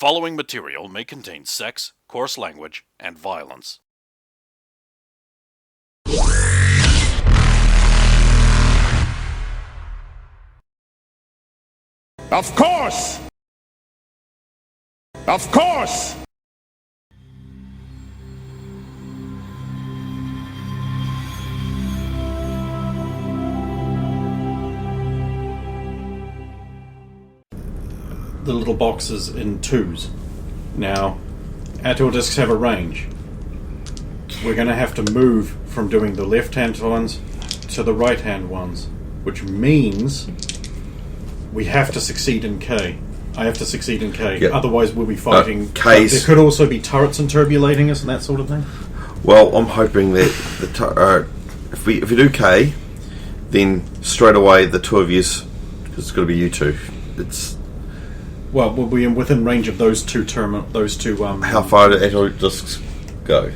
following material may contain sex, coarse language, and violence. Of course! Of course! The little boxes in twos. Now, our tool discs have a range. We're going to have to move from doing the left-hand ones to the right-hand ones, which means we have to succeed in K. I have to succeed in K. Yep. Otherwise, we'll be fighting. K's. There could also be turrets and turbulating us and that sort of thing. Well, I'm hoping that if we do K, then straight away the two of yous, because it's got to be you two. Well, we'll be within range of those two How far do atom discs go?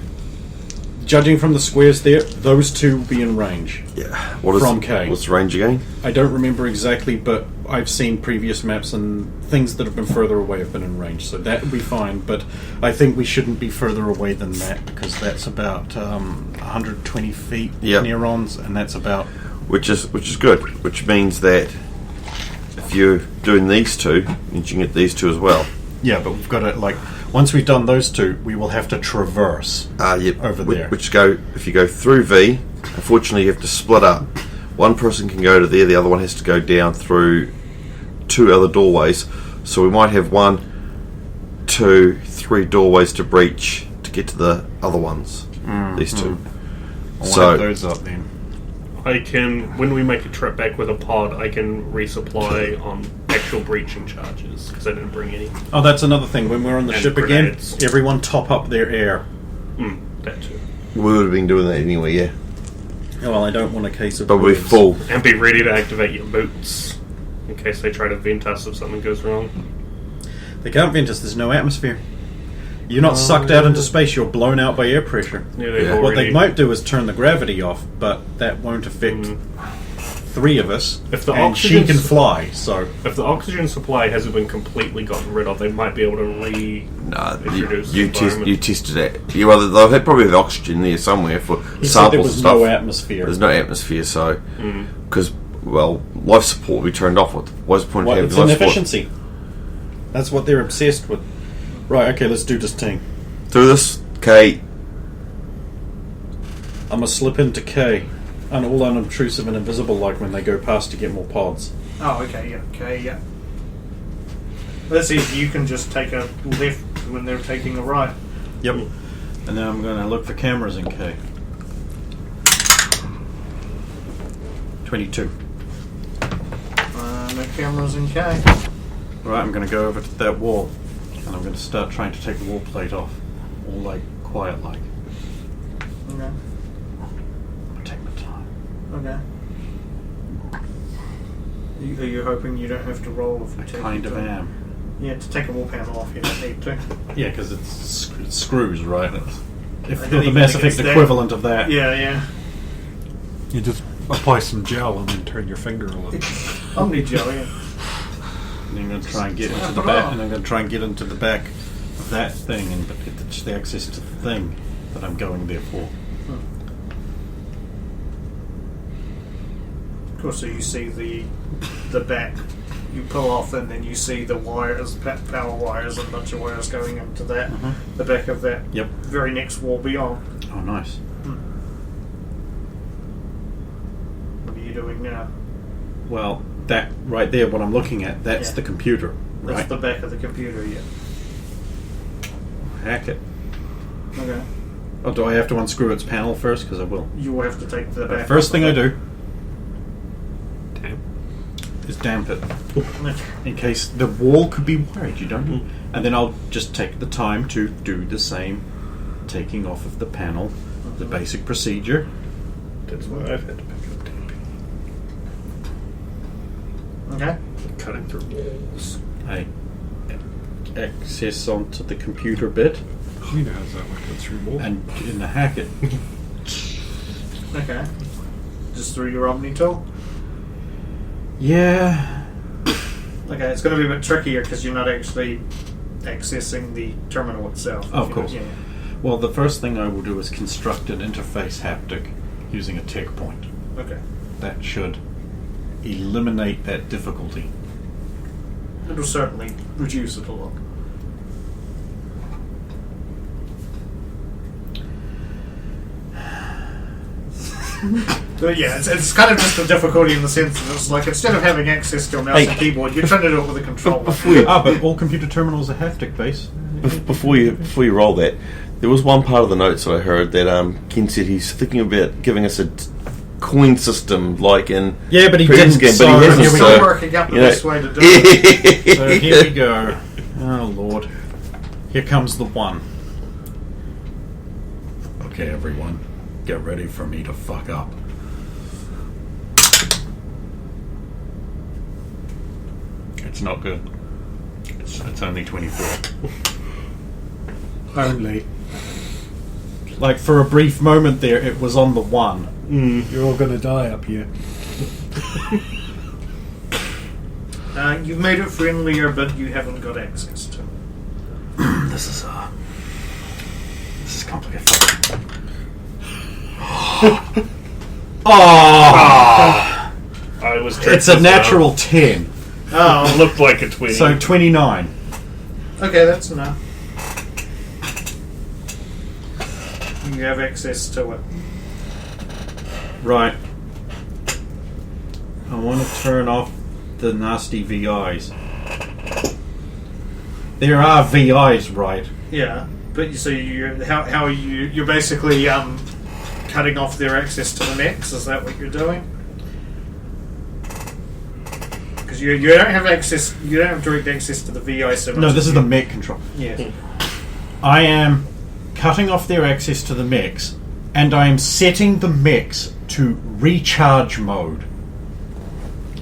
Judging from the squares there, those two will be in range. Yeah. From K. What's the range again? I don't remember exactly, but I've seen previous maps and things that have been further away have been in range, so that would be fine. But I think we shouldn't be further away than that, because that's about 120 feet neurons, and that's about... Which is good. Which means that if you're doing these two, you can get these two as well. Yeah, but we've got to, once we've done those two, we will have to traverse over there. If you go through V, unfortunately you have to split up. One person can go to there, the other one has to go down through two other doorways. So we might have 1, 2, 3 doorways to breach to get to the other ones. These two. I'll have those up then. I can, when we make a trip back with a pod, I can resupply on actual breaching charges, because I didn't bring any. Oh, that's another thing. When we're on the And ship grenades. again, everyone top up their air. That too. We would have been doing that anyway, yeah. Oh, well, I don't want a case of... But we're words. full. And be ready to activate your boots, in case they try to vent us if something goes wrong. They can't vent us, there's no atmosphere. You're not sucked out into space, you're blown out by air pressure. Yeah, What they might do is turn the gravity off, but that won't affect 3 of us, If the and she can fly, so... If the oxygen supply hasn't been completely gotten rid of, they might be able to reintroduce you environment. tested it. Yeah, well, they'll probably have oxygen there somewhere for He samples said there was and stuff. no atmosphere. There's no atmosphere, so... Because, life support will be turned off. What's the point of having It's life an support? efficiency. That's what they're obsessed with. Right, okay, let's do this thing. Do this, K. I'm gonna slip into K. And all unobtrusive and invisible, like when they go past to get more pods. Oh, okay, yeah, okay, yeah. That's easy, you can just take a left when they're taking a right. Yep. And then I'm gonna look for cameras in K. 22. No cameras in K. Right, I'm gonna go over to that wall. And I'm gonna start trying to take the wall plate off. All quiet like. Okay. Take my time. Okay. Are you hoping you don't have to roll if you I take kind of am. Yeah, to take a wall panel off you don't need to. Yeah, because it's screws, right? If I the didn't Mass even Effect think it's equivalent of that. Yeah. You just apply some gel and then turn your finger a little. Omni gel, yeah. And I'm going to try and get into the back, and I'm going to try and get into the back of that thing, and get the access to the thing that I'm going there for. Of course, so you see the back. You pull off, and then you see the wires, power wires, and a bunch of wires going into that. The back of that. Yep. Very next wall beyond. Oh, nice. What are you doing now? Well, that right there, what I'm looking at, that's the computer, right? That's the back of the computer, yeah. Hack it. Okay. Oh, do I have to unscrew its panel first? Because I will. You will have to take the back. First thing I of it. do is damp it. In case the wall could be wired, you don't know. And then I'll just take the time to do the same taking off of the panel, the basic procedure. That's why I've had to pick up tape. Okay. Cutting through walls. I access onto the computer bit She knows that one goes through walls. and hack it. Okay. Just through your Omni tool? Yeah. Okay, it's going to be a bit trickier because you're not actually accessing the terminal itself. Of course. Yeah. Well, the first thing I will do is construct an interface haptic using a tech point. Okay. That should eliminate that difficulty. It'll certainly reduce it a lot. But yeah, it's kind of just a difficulty in the sense that it's like instead of having access to a mouse and keyboard, you're trying to do it with a controller. But all computer terminals are haptic based. Before you roll that, there was one part of the notes that I heard that Ken said he's thinking about giving us a coin system like in Yeah, but he previous didn't. game, but he So hasn't. here we Still go. working out the you know- best way to do it. So here we go. Oh Lord, here comes the one. Okay, everyone, get ready for me to fuck up. It's not good. It's only 24. Only. Like for a brief moment there, it was on the one. You're all going to die up here. You've made it friendlier, but you haven't got access to it. This is complicated. Oh, I was. it's a natural 10. Oh, Looked like a 20. So 29. okay, that's enough. You have access to it. Right. I want to turn off the nasty VIs. There are VIs, right? Yeah, but so how are you? You're basically cutting off their access to the mechs. Is that what you're doing? Because you don't have access. You don't have direct access to the VI so much. No, this as is you- the mech control. Yes. I am cutting off their access to the mechs, and I am setting the mechs to recharge mode.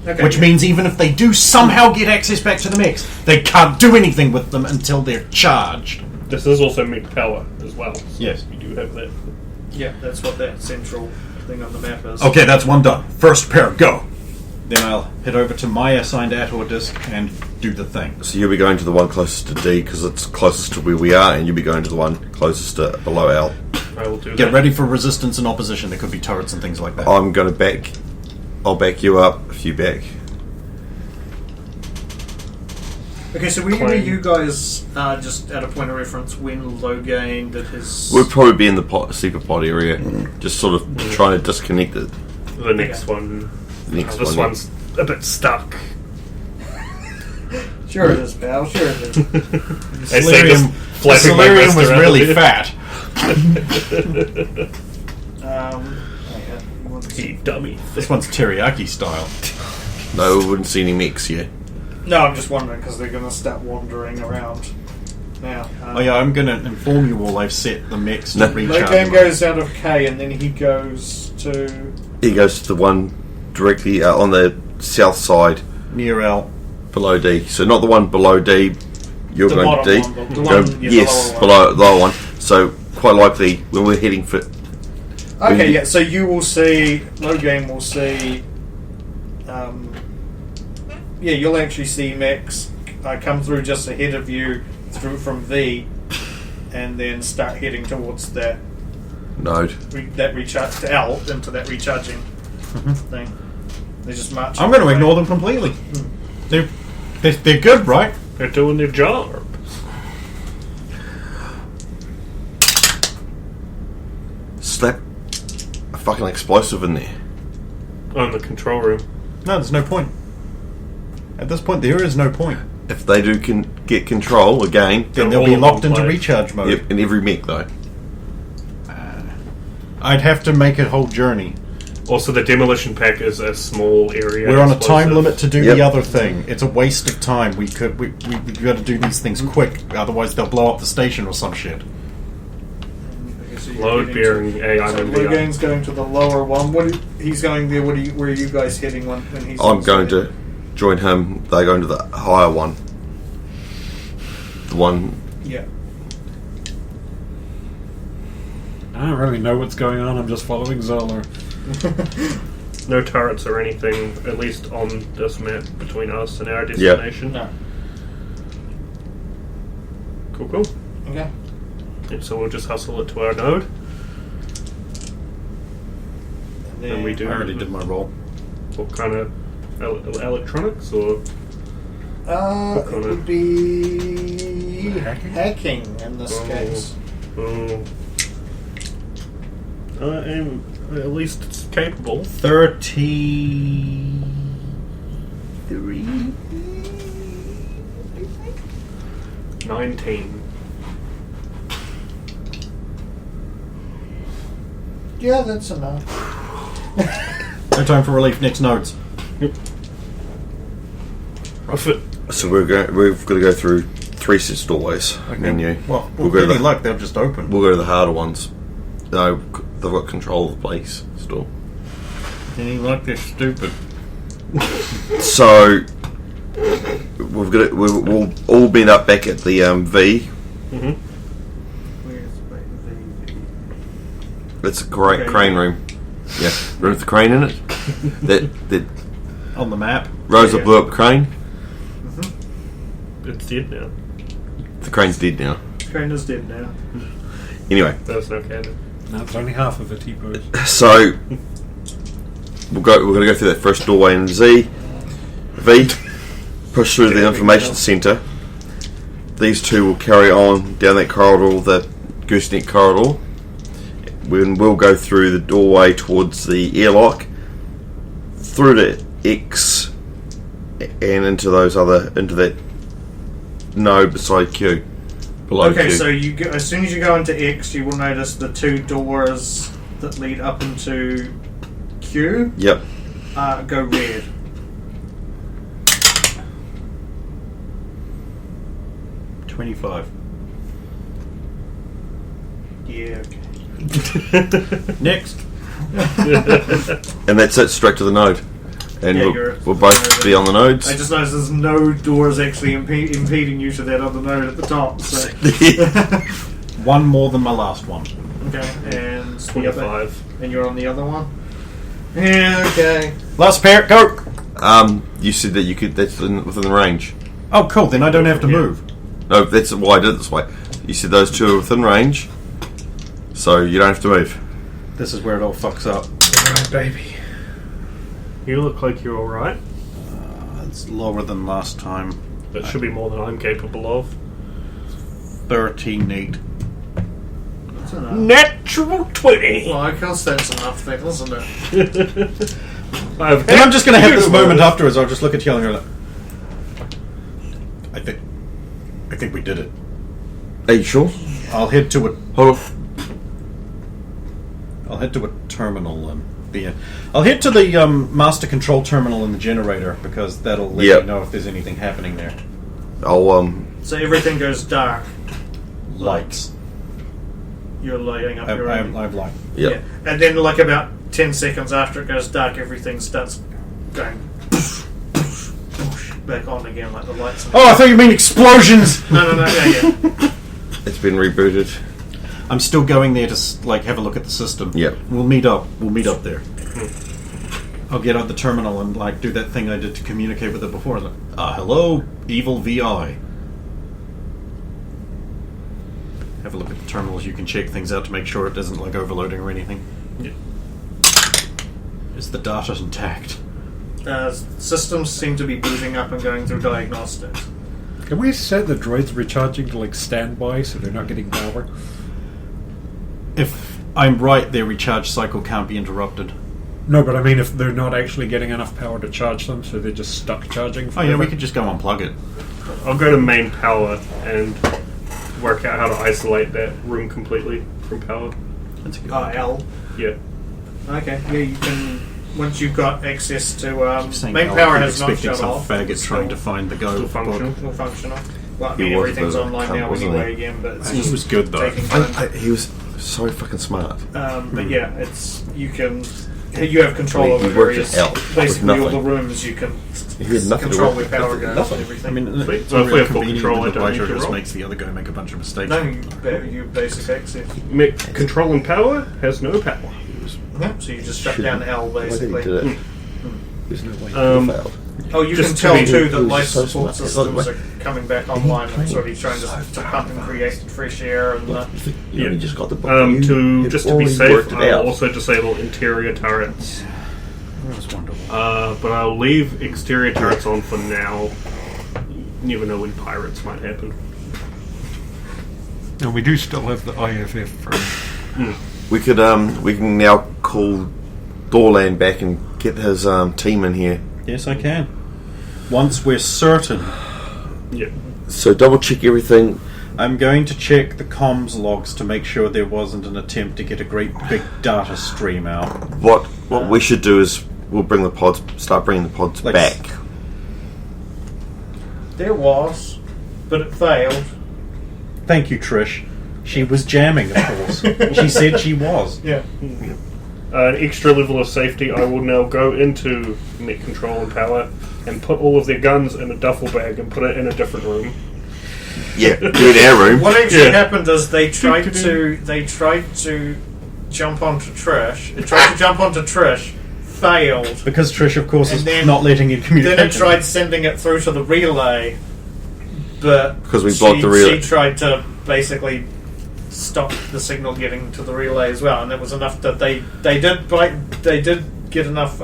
Okay. Which means even if they do somehow get access back to the mechs, they can't do anything with them until they're charged. This is also mech power as well. So Yes. you do have that. Yeah, that's what that central thing on the map is. Okay, that's one done. First pair, go. Then I'll head over to my assigned ATOR disk and do the thing. So you'll be going to the one closest to D because it's closest to where we are, and you'll be going to the one closest to below L. I will do that. Get ready for resistance and opposition. There could be turrets and things like that. I'm going to back. I'll back you up if you back. Okay, so were you guys just at a point of reference when Logain did his? We'll probably be in the super pod area, just sort of trying to disconnect it. The next one. The next This one. one's a bit stuck. Sure it is, pal. Sure it is. I say just flapping my Solarium wrist was around really a bit. fat. You dummy. This one's teriyaki style. No, we wouldn't see any mechs yet. No, I'm just wondering because they're going to start wandering around now. Oh yeah, I'm going to inform you all I've set the mechs to No. recharge. Logain mode. goes out of K and then he goes to. He goes to the one directly on the south side near L. below D. So not the one below D. You're The going to D. bottom one, the Go- one- yeah, the yes, lower one. below the lower one. So quite likely when we're heading for. Okay, We- yeah. So you will see. Logain will see. Yeah, you'll actually see mechs come through just ahead of you through from V, and then start heading towards that Node. that recharge to L into that recharging thing. They just march. I'm going to ignore them completely. They're good, right? They're doing their job. Slap a fucking explosive in there. On the control room. No, there's no point. At this point, there is no point. If they do get control again, Then They're they'll be all locked on into play. recharge mode. yep, in every mech though. I'd have to make a whole journey. Also, the demolition pack is a small area. We're on a time explosive. limit to do Yep. the other thing. It's a waste of time. We got to do these things quick, otherwise they'll blow up the station or some shit. Okay, so you're Load heading bearing to- AI So and VR. Logain's going to the lower one. He's going there? Where are you guys heading when he's? I'm going to join him. They're going to the higher one. The one. Yeah. I don't really know what's going on. I'm just following Zola. No turrets or anything, at least on this map between us and our destination. No. Cool. Okay. Yep, so we'll just hustle it to our node. And we do. I already did my roll. What kind of electronics or? It would be hacking in this case. Oh. I am at least capable. 33. 19. Yeah, that's enough. No time for relief. Next nodes. Rough it. So we've got to go through 3 sets of doorways. Menu. Well, We'll with go to any the- luck, they'll just open. We'll go to the harder ones. No, they've got control of the place still. Any luck, they're stupid. So we've all been up back at the V. Mm-hmm. Where's the It's a great Okay. crane room. Yeah, room with the crane in it. that On the map. Rosa Yeah. blew up the crane. It's dead now. The crane's dead now. crane is dead now. Anyway, That's no canon. No, it's only half of it, he goes. so we're going to go through that first doorway in V. Push through the information centre. These two will carry on down that corridor, the gooseneck corridor. We'll go through the doorway towards the airlock, through to X, and into that node beside Q, below Okay, Q. so you go, as soon as you go into X, you will notice the 2 doors that lead up into Q Yep. go red. $25. Yeah. Okay. Next. And that's it, straight to the node. And Yeah, we'll both be on the nodes. I just noticed there's no doors actually impeding you to that other node at the top. So. One more than my last one. Okay, and the other, 25. and you're on the other one. Yeah. Okay. Last pair, go! You said that you could. That's within the range. Oh, cool, then I don't have to Yeah. move. No, that's why I did it this way. You said those two are within range, so you don't have to move. This is where it all fucks up. Alright, baby. You look like you're alright. It's lower than last time. That should be more than I'm capable of. 30 neat. That's enough. Natural 20! Well, I guess that's enough then, isn't it? I've And I'm just going to have this you moment roll. afterwards. I'll just look at you and go like, I think we did it. Are you sure? I'll head to a Hold on. terminal and I'll head to the master control terminal in the generator because that'll let Yep. you know if there's anything happening there. I'll So everything goes dark. Lights. You're lighting up I've your own. light. Yep. Yeah. And then, like about 10 seconds after it goes dark, everything starts going back on again, like the lights. Oh, I thought you mean explosions. No, yeah. It's been rebooted. I'm still going there to have a look at the system. Yep. We'll meet up there. I'll get out the terminal and do that thing I did to communicate with it before. Hello, evil VI. Have a look at the terminals. You can check things out to make sure it isn't overloading or anything. Yeah. Is the data intact? Systems seem to be booting up and going through diagnostics. Can we set the droids recharging to standby so they're not getting power? If I'm right, their recharge cycle can't be interrupted. No, but I mean if they're not actually getting enough power to charge them, so they're just stuck charging Oh forever. yeah, we could just go unplug it. I'll go to main power and work out how to isolate that room completely from power. That's a good L. Yeah. Okay, yeah, you can. Once you've got access to Saying main L, power I'm has not expecting shut some off. faggot It's trying to find the go Still functional. book. still functional. Well, I He mean, was everything's the online cunt, now wasn't anyway he? again, but it's He was good though. taking time. He was so fucking smart. But yeah, it's you have control I mean, over he worked various, it out with basically all nothing. the rooms. You can He had nothing to control work where power with. goes Nothing. and everything. I mean, Sweet. it's So if we real have full convenient control, that I the don't need Viper to just roll. makes the other guy make a bunch of mistakes. no, you basic access. Control and power has no power. Yep. So you just shut Shouldn't. down L Why did he basically. do it? There's no way he Um, could have failed. Oh, you can Just tell to be- too that it was life so support smart. systems are coming back online, and playing sort of trying to pump and create fresh air and that. You only just got the book. Just to be safe, I'll also disable interior turrets. That was wonderful. But I'll leave exterior turrets on for now. You never know when pirates might happen. And we do still have the IFF for We can now call Doorland back and get his team in here. Yes, I can. Once we're certain, Yeah. So double check everything. I'm going to check the comms logs to make sure there wasn't an attempt to get a great big data stream out. What we should do is we'll start bringing the pods Like back. There was, but it failed. Thank you, Trish. She was jamming, of course. She said she was. Yeah. An extra level of safety, I will now go into net control and power and put all of their guns in a duffel bag and put it in a different room. Yeah, do it our room. What actually Yeah. happened is they tried to jump onto Trish. It tried to jump onto Trish, failed. Because Trish, of course, is And then- not letting it communicate. Then it tried sending it through to the relay, but Because we blocked the relay. She tried to basically stop the signal getting to the relay as well, and it was enough that they did get enough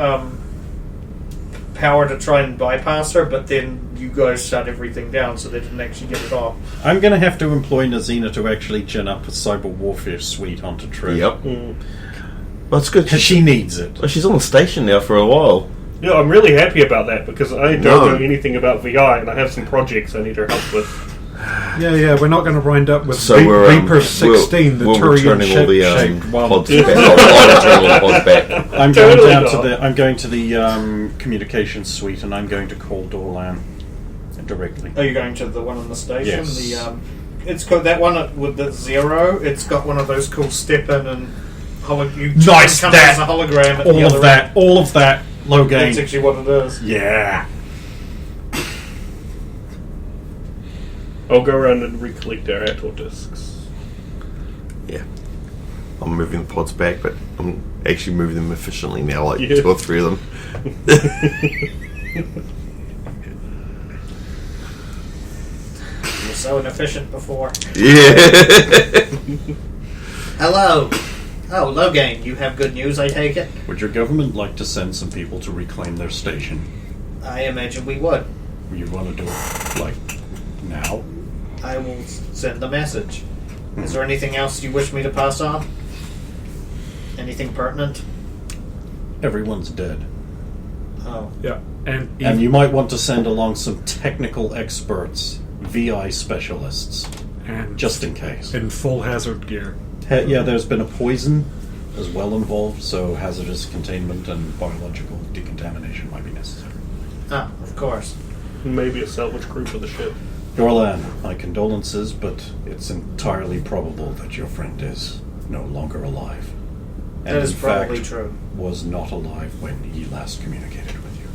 power to try and bypass her, but then you guys shut everything down, so they didn't actually get it off. I'm going to have to employ Nazina to actually gin up a cyber warfare suite onto Trish. Yep. That's good. Because she needs it. She's on the station now for a while. Yeah, I'm really happy about that because I don't No. know anything about VI and I have some projects I need her help with. Yeah, we're not going to wind up with So we're Reaper 16, the we're Turian returning all the shaped one. pods back. I'll return all the pods back. I'm Totally going not. I'm going to the communications suite, and I'm going to call Dorlan directly. Are you going to the one on the station? Yes. The it's got that one with the 0. It's got one of those cool step in and you Nice, come that- as a hologram. At All the of other that, all of that, low end. gain. That's actually what it is. Yeah. I'll go around and recollect our ATOR discs. Yeah. I'm moving the pods back, but I'm actually moving them efficiently now, like Yeah. 2 or 3 of them. You were so inefficient before. Yeah. Hello. Oh, Logain, you have good news, I take it? Would your government like to send some people to reclaim their station? I imagine we would. You want to do it, like, now? I will send the message. Is there anything else you wish me to pass on? Anything pertinent? Everyone's dead. Oh. Yeah, and And you might want to send along some technical experts, VI specialists, and just in case. in full hazard gear. Yeah, there's been a poison as well involved, so hazardous containment and biological decontamination might be necessary. Ah, of course. Maybe a salvage crew for the ship. Dorlan, my condolences, but it's entirely probable that your friend is no longer alive. And That is in probably fact, true. was not alive when he last communicated with you.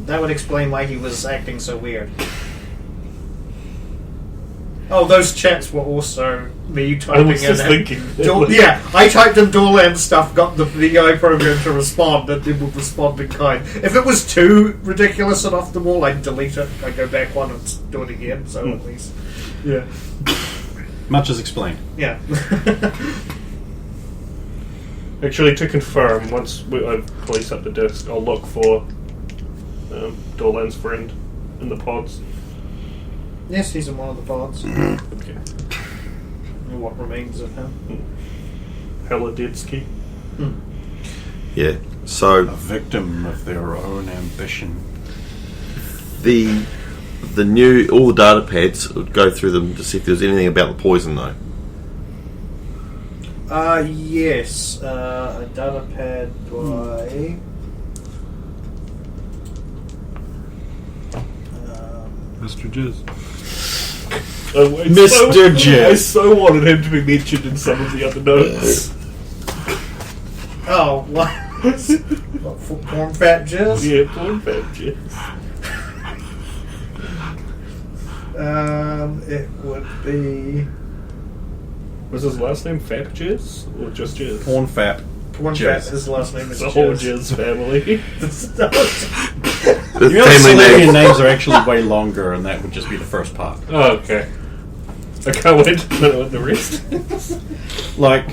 That would explain why he was acting so weird. Oh, those chats were also me typing I was just thinking. Yeah, I typed in Dorland stuff, got the VI program to respond, and it would respond in kind. If it was too ridiculous and off the wall, I'd delete it. I'd go back one and do it again, so at least. Yeah. Much as explained. Yeah. Actually, to confirm, once I police up the disc, I'll look for Dorland's friend in the pods. Yes, he's in one of the pods. Okay. What remains of him. Heladitsky. Yeah. So A victim of their own ambition. the new all the data pads would go through them to see if there's anything about the poison though. Yes. A data pad by... Mr. Jizz. Mr. Jizz. I so wanted him to be mentioned in some of the other notes. Oh, what? What, corn fat jizz? Yeah, porn fat jizz. It would be... Was his last name Fat Jizz or just Jizz? Porn fat. One Jizz. fat, his last name is The whole Jizz. Jizz family. The You know, family Solarian name. names are actually way longer, and that would just be the first part. Oh, okay. I can't wait to know what the rest is. Like,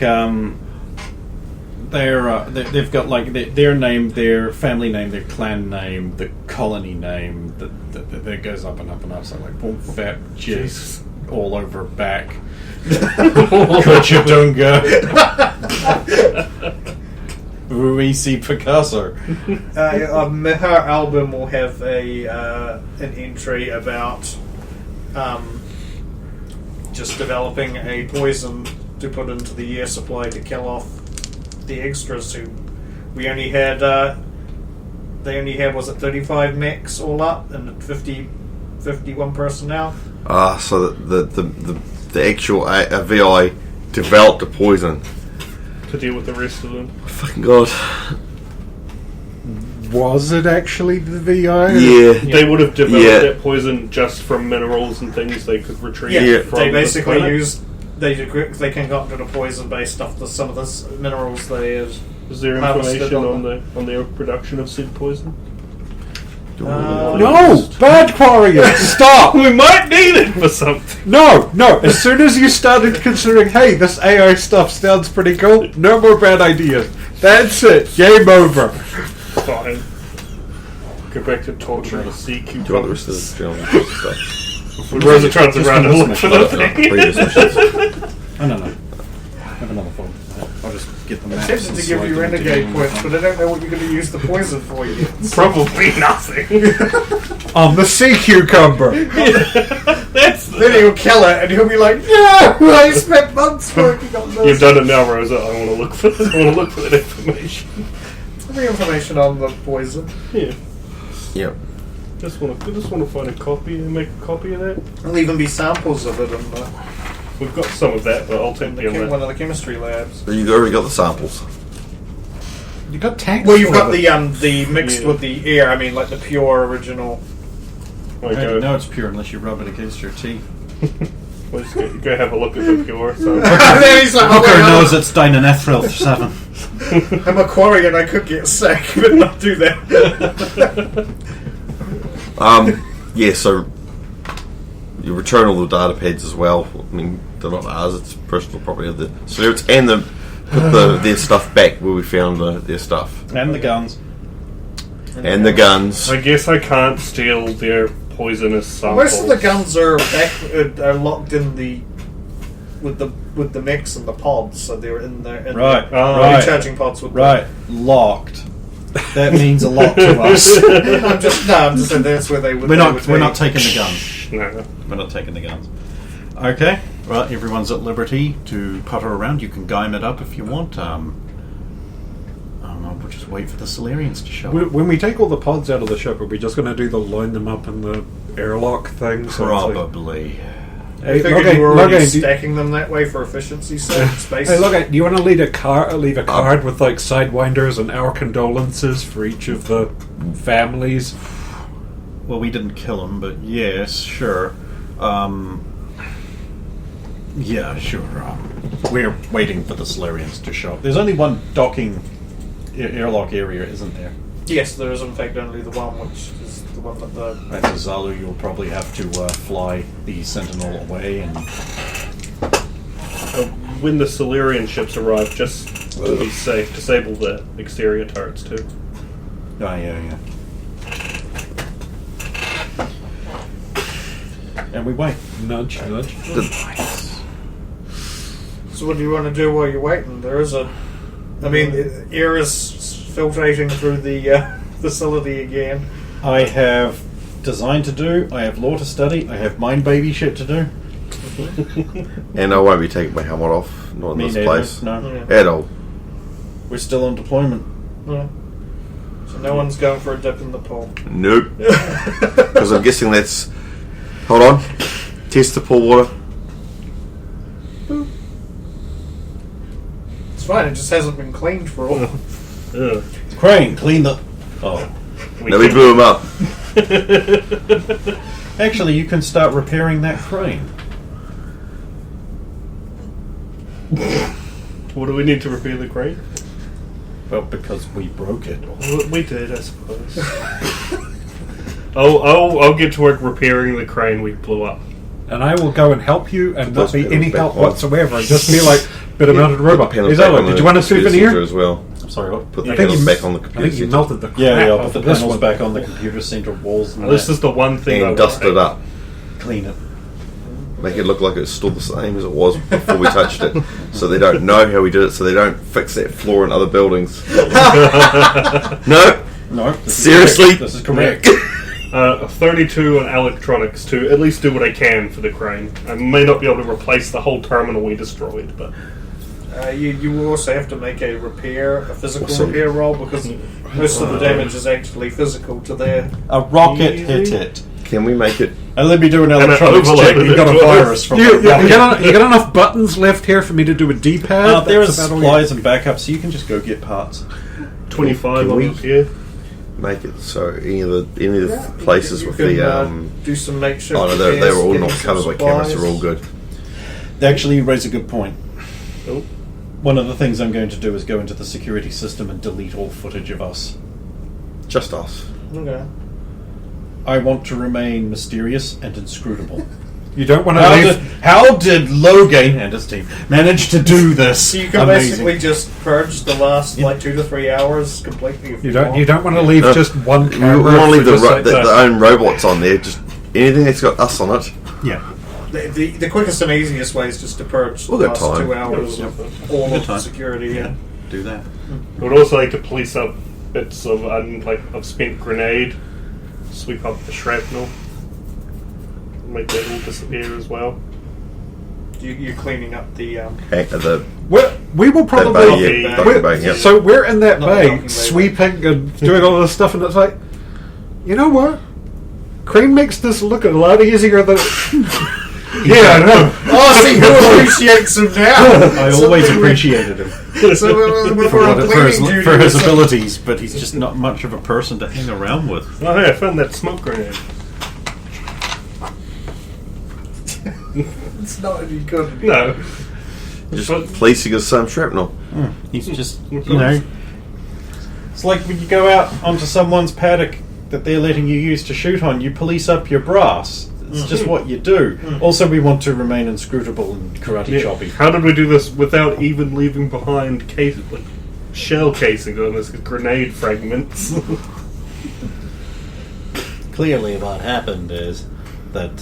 they've got like their name, their family name, their clan name, the colony name. That goes up and up and up. So like, boom, fat, jizz, all over back. Kuchadunga. Ruisi Picasso. Her album will have an entry about just developing a poison to put into the air supply to kill off the extras who we only had. They only had, was it 35 mechs all up and 51 personnel. So the actual VI developed a poison. To deal with the rest of them. Fucking god. Was it actually the VI? Yeah. They would have developed Yeah. that poison just from minerals and things they could retrieve. Yeah, from they this basically planet. used. They concocted a poison based off some of the minerals they had. Is there harvested information on their production of said poison? No! Bad Quarrier! Stop! We might need it for something. No! As soon as you started considering, hey, this AI stuff sounds pretty cool, no more bad ideas. That's it. Game over. Fine. Go back to torture the sea Do you want the rest of cucumbers. the stuff? When Rosa tries to Just run for and this look for mission. the thing. Previous missions. Oh no. I have another phone. I'll just get the I'm maps. tempted and to give slide you them into renegade game. points, but I don't know what you're going to use the poison for yet. Probably nothing. On the sea cucumber. That's Then he'll kill it, and he'll be like, "Yeah, I spent months working on this." You've done it now, Rosa. I want to look for this. I want to look for that information. The information on the poison. Yeah. Yep. Just want to find a copy and make a copy of that. There'll even be samples of it in We've got some of that, but I'll take the other. one of the chemistry labs. So you already got the samples. You got tanks. Well, you've full got of the mixed Yeah. with the air. I mean, like the pure original. I don't know it's pure unless you rub it against your teeth. We'll just go have a look at the pure. So. Then he's like, Hooker "Oh, knows it's Dynanethril 7. I'm a quarry and I could get sick, but not do that." Yeah, so you return all the data pads as well. I mean, they're not ours, it's personal property of the Solarians, and put their stuff back where we found their stuff. And the guns. And the guns. I guess I can't steal their poisonous samples. Most of the guns are locked in with the mix and the pods, so they're in there. Right, right. right. Charging pods with Right. Locked. That means a lot to us. I'm just saying that's where they would. We're they not. would We're be. not taking the guns. No. We're not taking the guns. Okay. Well, everyone's at liberty to putter around. You can game it up if you want. We'll just wait for the Solarians to show up. When we take all the pods out of the ship, are we just going to do the line them up in the airlock thing? So it's like- Probably. I Hey, figured look, you were already do- stacking them that way for efficiency's sake. Space. Hey, look, do you want to leave a card with like Sidewinders and our condolences for each of the families? Well, we didn't kill him, but yes, sure. Yeah, sure. We're waiting for the Solarians to show up. There's only one docking airlock area, isn't there? Yes, there is in fact only the one, which is the one that the. That's a Zalu. You'll probably have to fly the Sentinel away and. When the Solarian ships arrive, just to be safe, disable the exterior turrets too. Oh, yeah. And we wait. Nudge, nudge. So what do you want to do while you're waiting? There is a. I mean, air is filtrating through the facility again. I have design to do. I have law to study. I have mind baby shit to do. And I won't be taking my helmet off, not in Me this neither. place. No, Yeah. At all. we're still on deployment. Yeah. So no one's going for a dip in the pool. Nope. Because I'm guessing that's... Hold on. Test the pool water. It's fine. It just hasn't been cleaned for all. Ugh. Crane, clean the. Oh, No, we blew him up. actually, you can start repairing that crane. What do we need to repair the crane? Well, because we broke it. We did, I suppose. I'll get to work repairing the crane we blew up. And I will go and help you and not those be panels any back help on. whatsoever. And just be like, bit of mounted robot. Panels Is back that on what? Did the you want a computer souvenir? center as well. I'm sorry, what? Put the I think panels you back on the I computer think you center. melted the Yeah, crap I'll off put the of this panels one. back on the computer center walls and This is the one thing I And dust it up. clean it. Make it look like it's still the same as it was before we touched it. So they don't know how we did it, so they don't fix that floor in other buildings. No? No, this is Seriously? correct. This is correct. 32 on electronics to at least do what I can for the crane. I may not be able to replace the whole terminal we destroyed, but You will also have to make a physical Awesome. repair roll, because most of the damage is actually physical to their. A rocket hit it. Can we make it? And let me do an I electronics check. overloaded You got a it twice. virus from You the rocket. got enough buttons left here for me to do a D-pad? There are That's about all you- supplies and backups, so you can just go get parts. 25 Can on we- repair. Make it so any of the places You with can, the do some makeshift. oh no, they repairs, were all getting not some covered by cameras. They're all supplies. good. Actually, you raise a good point. Oh. One of the things I'm going to do is go into the security system and delete all footage of us. Just us. Okay. I want to remain mysterious and inscrutable. You don't want to How leave. did Logan and his team manage to do this? So you can Amazing. basically just purge the last 2 to 3 hours completely. If You don't want. want to leave No. just one We camera. want to leave for the, just like the that. own robots on there. Just anything that's got us on it. Yeah. The quickest and easiest way is just to purge We'll the get last time. 2 hours Yep. of all Good of time. the security. Yeah. Do that. I would also like to police up bits of of spent grenade, sweep up the shrapnel, make that all disappear as well. You're cleaning up the. We will probably. bay, yeah, We're- bay, yeah. So we're in that Not the bay, docking bay, sweeping and doing all this stuff, and it's like, you know what? Crane makes this look a lot easier than. Yeah, I know. Oh, see who appreciates him now. I always appreciated him So we're for, on his, cleaning duty. for his abilities, but he's just not much of a person to hang around with. Oh hey, I found that smoke grenade. It's not any good. No. Just But- policing us some shrapnel. He's just, it's like when you go out onto someone's paddock that they're letting you use to shoot on, you police up your brass. It's just what you do. Also, we want to remain inscrutable and karate choppy. How did we do this without even leaving behind shell casing on this grenade fragments? Clearly, what happened is that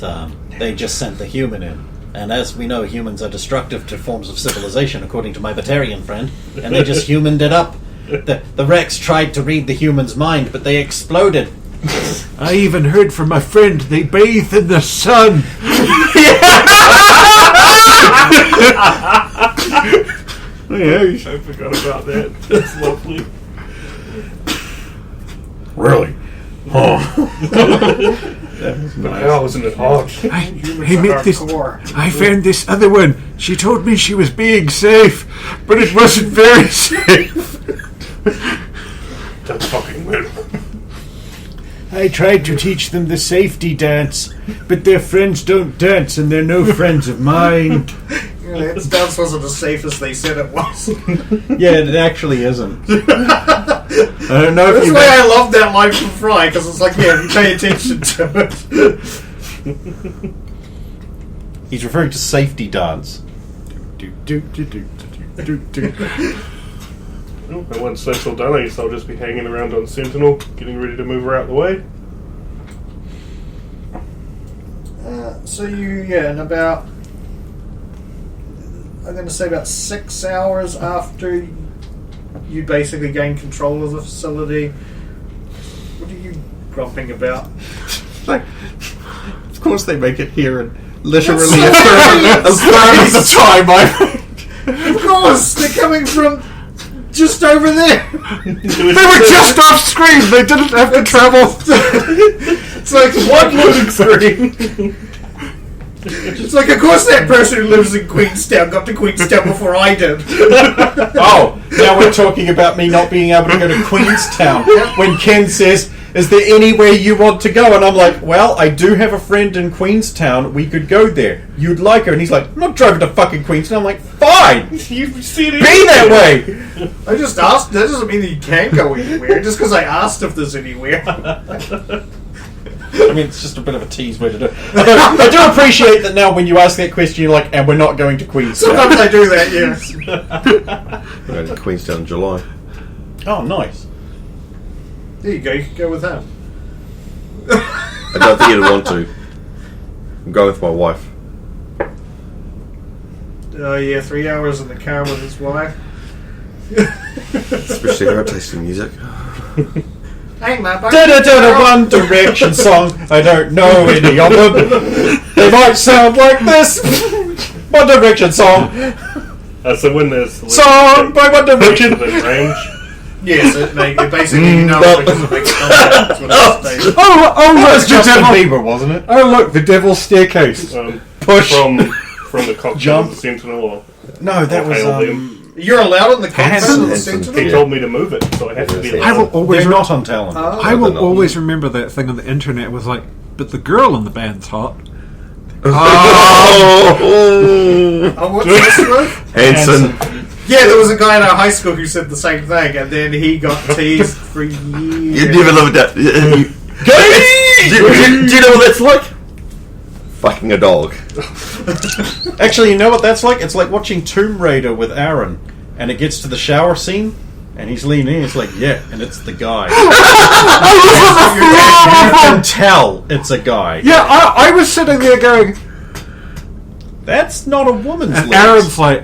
they just sent the human in. And as we know, humans are destructive to forms of civilization, according to my Batarian friend, and they just humaned it up. The Rex tried to read the human's mind, but they exploded. I even heard from a friend they bathe in the sun. I forgot about that. That's lovely. Really? But how isn't it hard? I met this. I found this other one. She told me she was being safe, but it wasn't very safe. That's fucking weird. I tried to teach them the safety dance, but their friends don't dance, and they're no friends of mine. That dance wasn't as safe as they said it was. Yeah, it actually isn't. I don't know if That's you. why I love that line from Fry, because it's like, yeah, if you pay attention to it. He's referring to safety dance. And once that's all done, I guess I'll just be hanging around on Sentinel, getting ready to move her out the way. So in about, I'm going to say about 6 hours after you basically gain control of the facility, what are you grumping about? Of course, they make it here in literally That's so a third of the time. Of course, they're coming from just over there. They were just off screen. They didn't have to travel. It's like one loading screen. It's like, of course that person who lives in Queenstown got to Queenstown before I did. Oh, now we're talking about me not being able to go to Queenstown. When Ken says, "Is there anywhere you want to go?" And I'm like, "Well, I do have a friend in Queenstown. We could go there. You'd like her." And he's like, "I'm not driving to fucking Queenstown." I'm like, "Fine, You've seen it. be that way." I just asked. That doesn't mean that you can't go anywhere. Just because I asked if there's anywhere. I mean, it's just a bit of a tease way to do it. I do appreciate that now when you ask that question, you're like, "And we're not going to Queenstown." Sometimes I do that, yes. We're going to Queenstown in July. Oh, nice. There you go. You can go with that. I don't think he'd want to. I'm going with my wife. Oh yeah, 3 hours in the car with his wife. Especially her taste in music. Hang my Da-da-da-da, One Direction song. I don't know any of them. They might sound like this. One Direction song. So when there's Song by One Direction. the range, Yes, it basically you know because it makes contact with the stage. Oh, That look, was the Justin devil. Bieber, wasn't it? Oh, look, the devil's staircase. Push. from the cockpit Jump. of the Sentinel. Or No, that was. hail them. You're allowed in the cockpit of the Hanson. Sentinel? He told me to move it, so I have to be I I will allowed. always, They're not on talent. I will They're not. always remember that thing on the internet was like, but the girl in the band's hot. Oh, Oh, what's this one? Hanson. Yeah, there was a guy in our high school who said the same thing, and then he got teased for years. You never live that. Do you know what that's like? Fucking a dog. Actually, you know what that's like? It's like watching Tomb Raider with Aaron, and it gets to the shower scene, and he's leaning in. It's like, yeah, and it's the guy. You can tell it's a guy. Yeah, I was sitting there going, That's not a woman's and legs. Aaron's like,